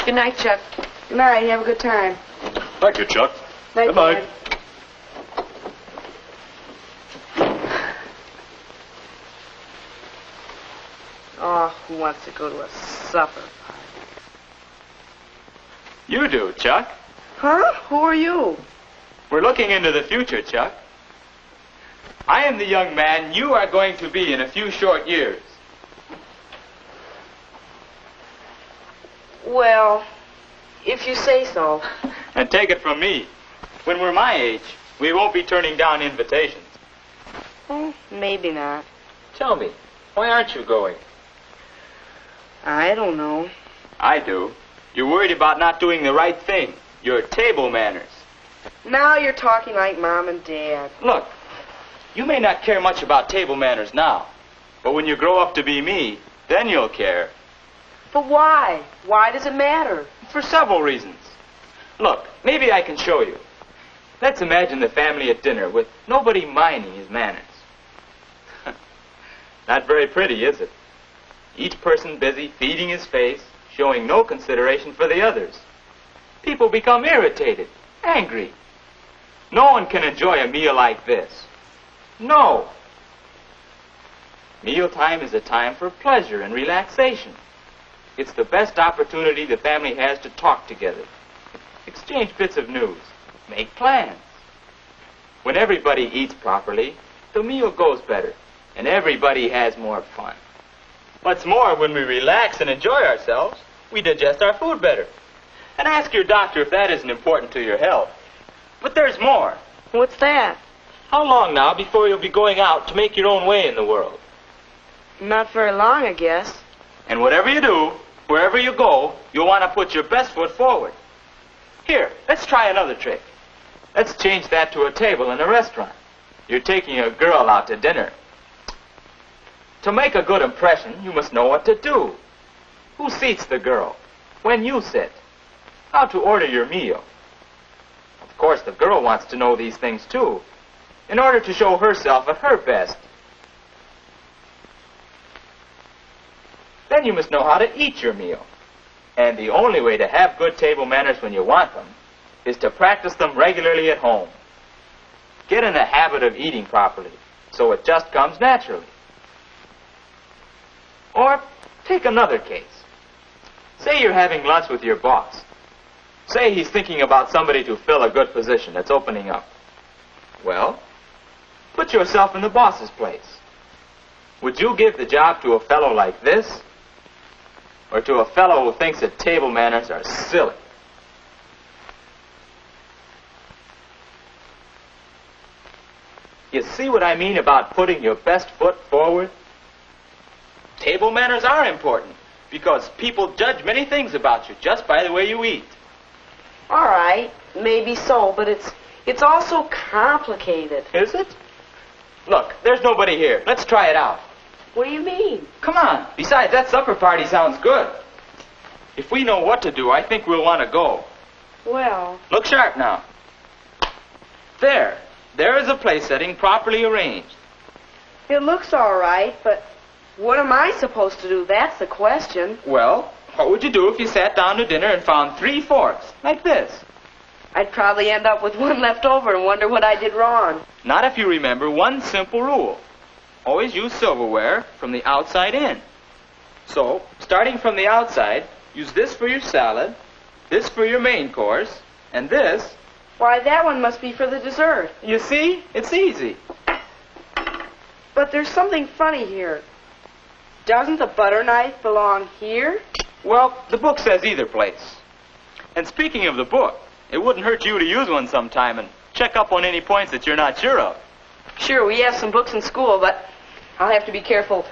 Good night, Chuck. Good night. Have a good time. Thank you, Chuck. Night, Good night. Oh, who wants to go to a supper party? You do, Chuck. Huh? Who are you? We're looking into the future, Chuck. I am the young man you are going to be in a few short years. Well, if you say so. And take it from me, when we're my age, we won't be turning down invitations. Oh, maybe not. Tell me, why aren't you going? I don't know. I do. You're worried about not doing the right thing. Your table manners. Now you're talking like Mom and Dad. Look, you may not care much about table manners now, but when you grow up to be me, then you'll care. But why? Why does it matter? For several reasons. Look, maybe I can show you. Let's imagine the family at dinner with nobody minding his manners. Not very pretty, is it? Each person busy feeding his face, showing no consideration for the others. People become irritated, angry. No one can enjoy a meal like this. No. Mealtime is a time for pleasure and relaxation. It's the best opportunity the family has to talk together, exchange bits of news, make plans. When everybody eats properly, the meal goes better, and everybody has more fun. What's more, when we relax and enjoy ourselves, we digest our food better. And ask your doctor if that isn't important to your health. But there's more. What's that? How long now before you'll be going out to make your own way in the world? Not very long, I guess. And whatever you do, wherever you go, you'll want to put your best foot forward. Here, let's try another trick. Let's change that to a table in a restaurant. You're taking a girl out to dinner. To make a good impression, you must know what to do. Who seats the girl? When you sit? How to order your meal? Of course, the girl wants to know these things too, in order to show herself at her best. Then you must know how to eat your meal. And the only way to have good table manners when you want them is to practice them regularly at home. Get in the habit of eating properly, so it just comes naturally. Or take another case. Say you're having lunch with your boss. Say he's thinking about somebody to fill a good position that's opening up. Well, put yourself in the boss's place. Would you give the job to a fellow like this? Or to a fellow who thinks that table manners are silly? You see what I mean about putting your best foot forward? Table manners are important because people judge many things about you just by the way you eat. All right, maybe so, but it's all so complicated. Is it? Look, there's nobody here. Let's try it out. What do you mean? Come on. Besides, that supper party sounds good. If we know what to do, I think we'll want to go. Well... Look sharp now. There. There is a place setting properly arranged. It looks all right, but what am I supposed to do? That's the question. Well, what would you do if you sat down to dinner and found 3 forks, like this? I'd probably end up with one left over and wonder what I did wrong. Not if you remember one simple rule. Always use silverware from the outside in. So, starting from the outside, use this for your salad, this for your main course, and this... Why, that one must be for the dessert. You see? It's easy. But there's something funny here. Doesn't the butter knife belong here? Well, the book says either place. And speaking of the book, it wouldn't hurt you to use one sometime and check up on any points that you're not sure of. Sure, we have some books in school, but I'll have to be careful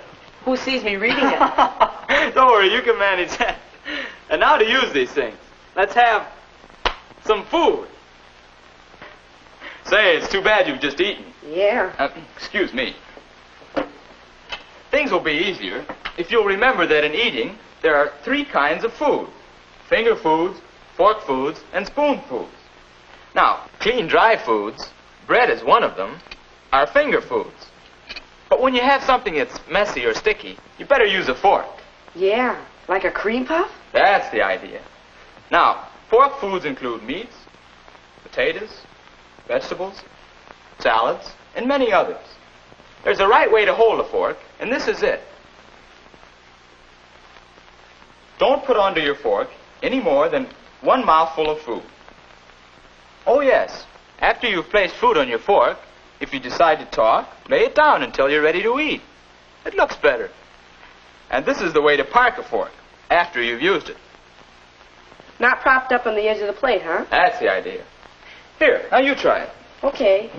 who sees me reading it. Don't worry, you can manage that. And now to use these things. Let's have some food. Say, it's too bad you've just eaten. Yeah. Excuse me. Things will be easier if you'll remember that in eating, there are 3 kinds of food. Finger foods, fork foods, and spoon foods. Now, clean dry foods, bread is one of them, are finger foods. But when you have something that's messy or sticky, you better use a fork. Yeah, like a cream puff? That's the idea. Now, fork foods include meats, potatoes, vegetables, salads, and many others. There's a right way to hold a fork, and this is it. Don't put onto your fork any more than one mouthful of food. Oh yes, after you've placed food on your fork, if you decide to talk, lay it down until you're ready to eat. It looks better. And this is the way to park a fork, after you've used it. Not propped up on the edge of the plate, huh? That's the idea. Here, now you try it. Okay.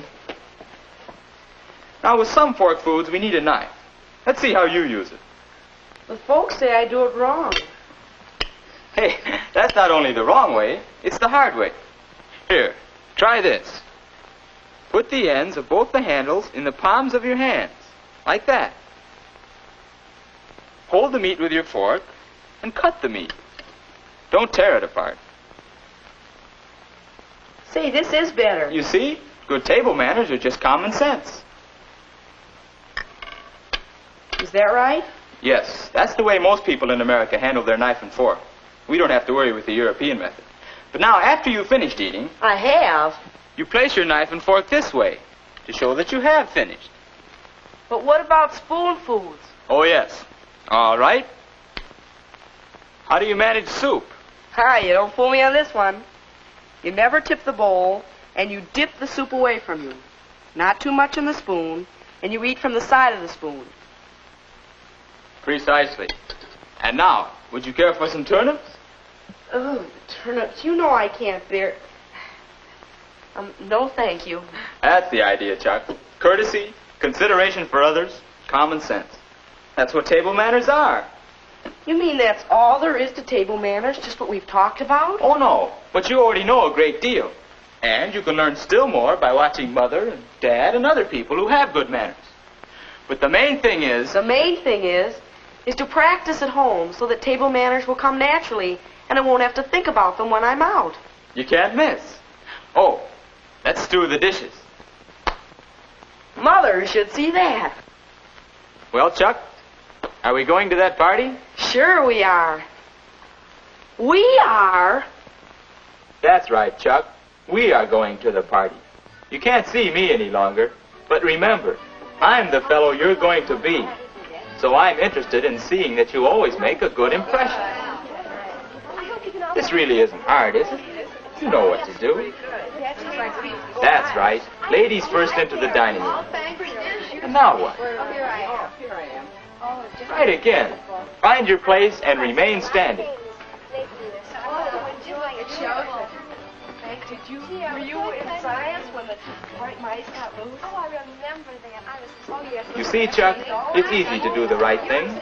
Now, with some fork foods, we need a knife. Let's see how you use it. The folks say I do it wrong. Hey, that's not only the wrong way, it's the hard way. Here, try this. Put the ends of both the handles in the palms of your hands, like that. Hold the meat with your fork and cut the meat. Don't tear it apart. Say, this is better. You see, good table manners are just common sense. Is that right? Yes, that's the way most people in America handle their knife and fork. We don't have to worry with the European method. But now, after you've finished eating, I have. you place your knife and fork this way to show that you have finished. But what about spoon foods? Oh, yes. All right. How do you manage soup? Hi, you don't fool me on this one. You never tip the bowl, and you dip the soup away from you. Not too much in the spoon, and you eat from the side of the spoon. Precisely. And now, would you care for some turnips? Oh, turnips. You know I can't bear... no, thank you. That's the idea, Chuck. Courtesy, consideration for others, common sense. That's what table manners are. You mean that's all there is to table manners, just what we've talked about? Oh, no. But you already know a great deal. And you can learn still more by watching Mother and Dad and other people who have good manners. But the main thing is... The main thing is to practice at home so that table manners will come naturally and I won't have to think about them when I'm out. You can't miss. Oh, let's stew the dishes. Mother should see that. Well, Chuck, are we going to that party? Sure we are. We are. That's right, Chuck. We are going to the party. You can't see me any longer, but remember, I'm the fellow you're going to be. So I'm interested in seeing that you always make a good impression. This really isn't hard, is it? You know what to do. That's right. Ladies first into the dining room. And now what? Right again. Find your place and remain standing. Were you in science when the white mice got loose? Oh, I remember that. I was so yes. You see, Chuck, it's easy to do the right thing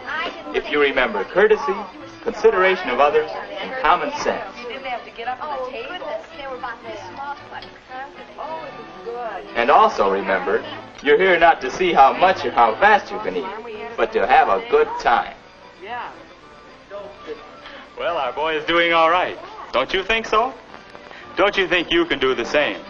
if you remember courtesy, consideration of others, and common sense. You didn't have to get up Oh, from the table. goodness, they were about this small, like Oh, it was good. And also remember, you're here not to see how much or how fast you can eat, but to have a good time. Yeah. Well, our boy is doing all right. Don't you think so? Don't you think you can do the same?